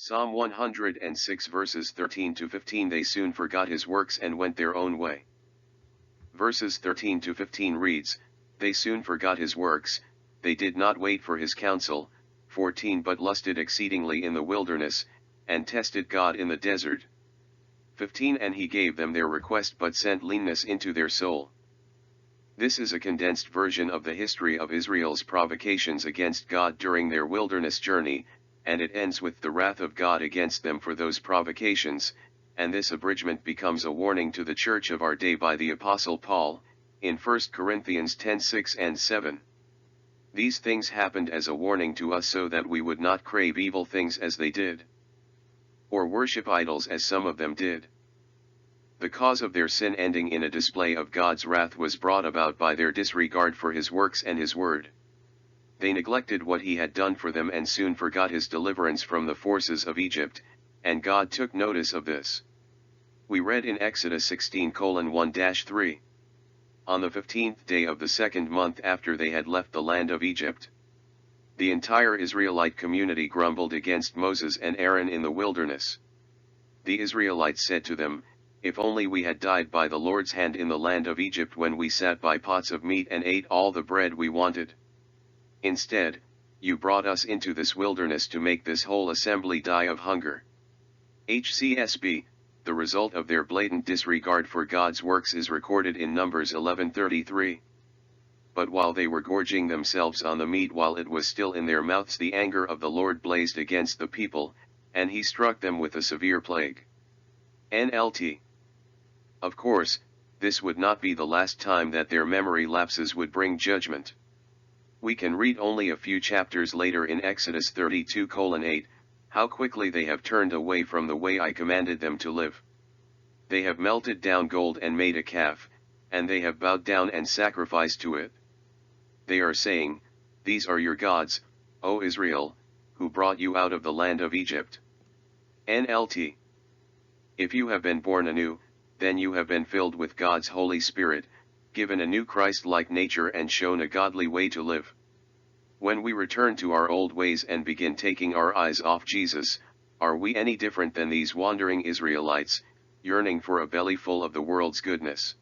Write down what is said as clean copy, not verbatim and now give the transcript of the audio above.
Psalm 106 verses 13 to 15. They soon forgot his works and went their own way. Verses 13 to 15 reads, They soon forgot his works, they did not wait for his counsel. 14 But lusted exceedingly in the wilderness, and tested God in the desert. 15 And he gave them their request but sent leanness into their soul. This is a condensed version of the history of Israel's provocations against God during their wilderness journey, and it ends with the wrath of God against them for those provocations, and this abridgment becomes a warning to the church of our day by the Apostle Paul, in 1 Corinthians 10:6 and 7. These things happened as a warning to us so that we would not crave evil things as they did, or worship idols as some of them did. The cause of their sin ending in a display of God's wrath was brought about by their disregard for his works and his word. They neglected what he had done for them and soon forgot his deliverance from the forces of Egypt, and God took notice of this. We read in Exodus 16:1-3. On the 15th day of the second month after they had left the land of Egypt, the entire Israelite community grumbled against Moses and Aaron in the wilderness. The Israelites said to them, If only we had died by the Lord's hand in the land of Egypt when we sat by pots of meat and ate all the bread we wanted. Instead, you brought us into this wilderness to make this whole assembly die of hunger. HCSB, the result of their blatant disregard for God's works is recorded in Numbers 11:33. But while they were gorging themselves on the meat while it was still in their mouths, the anger of the Lord blazed against the people, and he struck them with a severe plague. NLT. Of course, this would not be the last time that their memory lapses would bring judgment. We can read only a few chapters later in Exodus 32:8, How quickly they have turned away from the way I commanded them to live. They have melted down gold and made a calf, and they have bowed down and sacrificed to it. They are saying, These are your gods, O Israel, who brought you out of the land of Egypt. NLT. If you have been born anew, then you have been filled with God's Holy Spirit, given a new Christ-like nature and shown a godly way to live. When we return to our old ways and begin taking our eyes off Jesus, are we any different than these wandering Israelites, yearning for a belly full of the world's goodness?